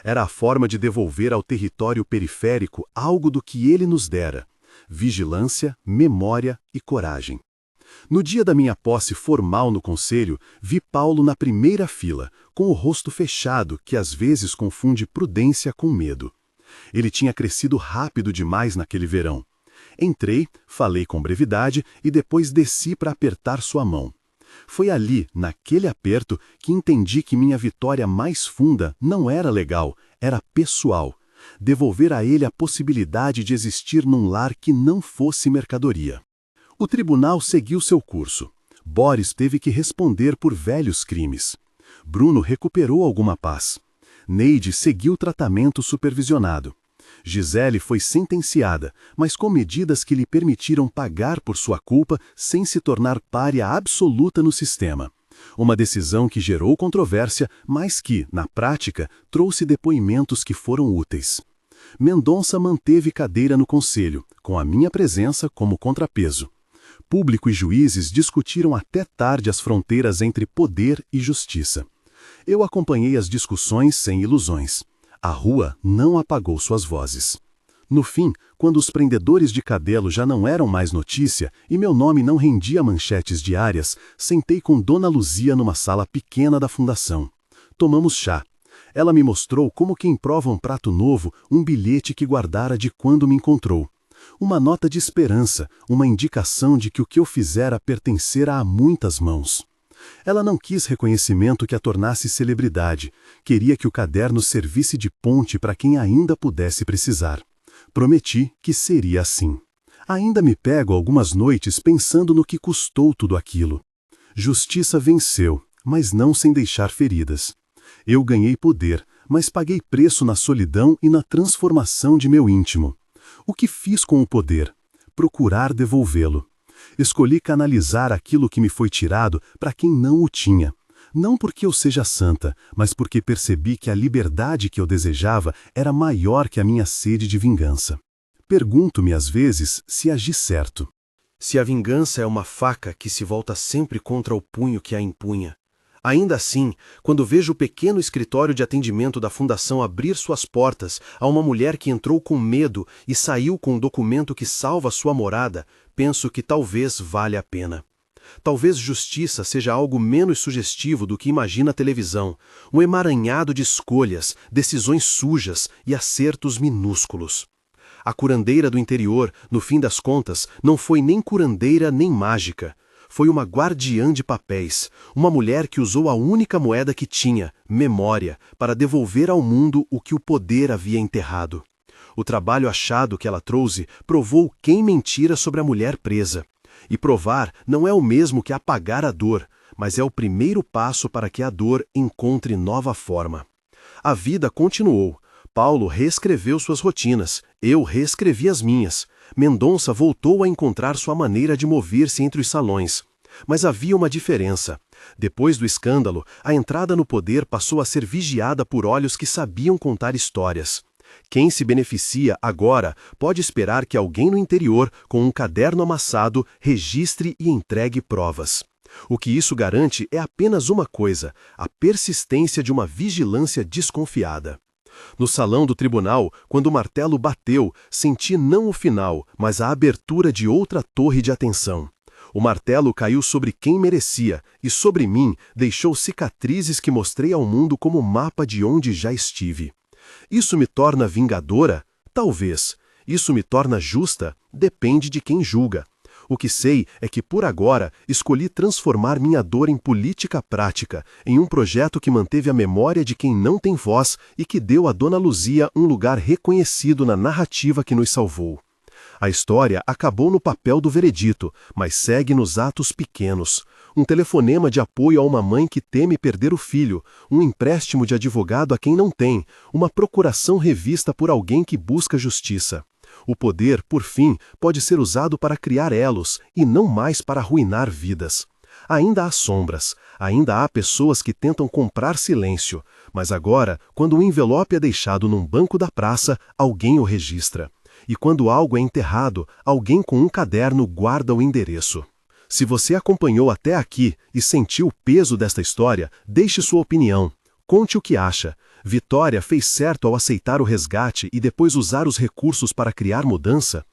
Era a forma de devolver ao território periférico algo do que ele nos dera: vigilância, memória e coragem. No dia da minha posse formal no conselho, vi Paulo na primeira fila, com o rosto fechado, que às vezes confunde prudência com medo. Ele tinha crescido rápido demais naquele verão. Entrei, falei com brevidade e depois desci para apertar sua mão. Foi ali, naquele aperto, que entendi que minha vitória mais funda não era legal, era pessoal. Devolver a ele a possibilidade de existir num lar que não fosse mercadoria. O tribunal seguiu seu curso. Boris teve que responder por velhos crimes. Bruno recuperou alguma paz. Neide seguiu o tratamento supervisionado. Gisele foi sentenciada, mas com medidas que lhe permitiram pagar por sua culpa sem se tornar pária absoluta no sistema. Uma decisão que gerou controvérsia, mas que, na prática, trouxe depoimentos que foram úteis. Mendonça manteve cadeira no conselho, com a minha presença como contrapeso. Público e juízes discutiram até tarde as fronteiras entre poder e justiça. Eu acompanhei as discussões sem ilusões. A rua não apagou suas vozes. No fim, quando os prendedores de Cadelo já não eram mais notícia e meu nome não rendia manchetes diárias, sentei com Dona Luzia numa sala pequena da fundação. Tomamos chá. Ela me mostrou como quem prova um prato novo, um bilhete que guardara de quando me encontrou. Uma nota de esperança, uma indicação de que o que eu fizera pertencera a muitas mãos. Ela não quis reconhecimento que a tornasse celebridade, queria que o caderno servisse de ponte para quem ainda pudesse precisar. Prometi que seria assim. Ainda me pego algumas noites pensando no que custou tudo aquilo. Justiça venceu, mas não sem deixar feridas. Eu ganhei poder, mas paguei preço na solidão e na transformação de meu íntimo. O que fiz com o poder? Procurar devolvê-lo. Escolhi canalizar aquilo que me foi tirado para quem não o tinha. Não porque eu seja santa, mas porque percebi que a liberdade que eu desejava era maior que a minha sede de vingança. Pergunto-me às vezes se agi certo. Se a vingança é uma faca que se volta sempre contra o punho que a empunha. Ainda assim, quando vejo o pequeno escritório de atendimento da Fundação abrir suas portas a uma mulher que entrou com medo e saiu com um documento que salva sua morada, penso que talvez valha a pena. Talvez justiça seja algo menos sugestivo do que imagina a televisão, um emaranhado de escolhas, decisões sujas e acertos minúsculos. A curandeira do interior, no fim das contas, não foi nem curandeira nem mágica. Foi uma guardiã de papéis, uma mulher que usou a única moeda que tinha, memória, para devolver ao mundo o que o poder havia enterrado. O trabalho achado que ela trouxe provou quem mentira sobre a mulher presa. E provar não é o mesmo que apagar a dor, mas é o primeiro passo para que a dor encontre nova forma. A vida continuou. Paulo reescreveu suas rotinas, eu reescrevi as minhas. Mendonça voltou a encontrar sua maneira de mover-se entre os salões. Mas havia uma diferença. Depois do escândalo, a entrada no poder passou a ser vigiada por olhos que sabiam contar histórias. Quem se beneficia agora pode esperar que alguém no interior, com um caderno amassado, registre e entregue provas. O que isso garante é apenas uma coisa: a persistência de uma vigilância desconfiada. No salão do tribunal, quando o martelo bateu, senti não o final, mas a abertura de outra torre de atenção. O martelo caiu sobre quem merecia, e sobre mim deixou cicatrizes que mostrei ao mundo como mapa de onde já estive. Isso me torna vingadora? Talvez. Isso me torna justa? Depende de quem julga. O que sei é que, por agora, escolhi transformar minha dor em política prática, em um projeto que manteve a memória de quem não tem voz e que deu a Dona Luzia um lugar reconhecido na narrativa que nos salvou. A história acabou no papel do veredito, mas segue nos atos pequenos. Um telefonema de apoio a uma mãe que teme perder o filho, um empréstimo de advogado a quem não tem, uma procuração revista por alguém que busca justiça. O poder, por fim, pode ser usado para criar elos e não mais para arruinar vidas. Ainda há sombras, ainda há pessoas que tentam comprar silêncio, mas agora, quando o envelope é deixado num banco da praça, alguém o registra. e quando algo é enterrado, alguém com um caderno guarda o endereço. Se você acompanhou até aqui e sentiu o peso desta história, deixe sua opinião. Conte o que acha. Vitória fez certo ao aceitar o resgate e depois usar os recursos para criar mudança?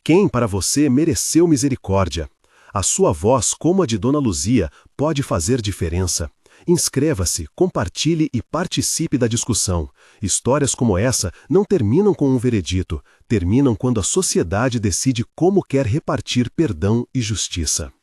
Quem, para você, mereceu misericórdia? A sua voz, como a de Dona Luzia, pode fazer diferença. Inscreva-se, compartilhe e participe da discussão. Histórias como essa não terminam com um veredito, terminam quando a sociedade decide como quer repartir perdão e justiça.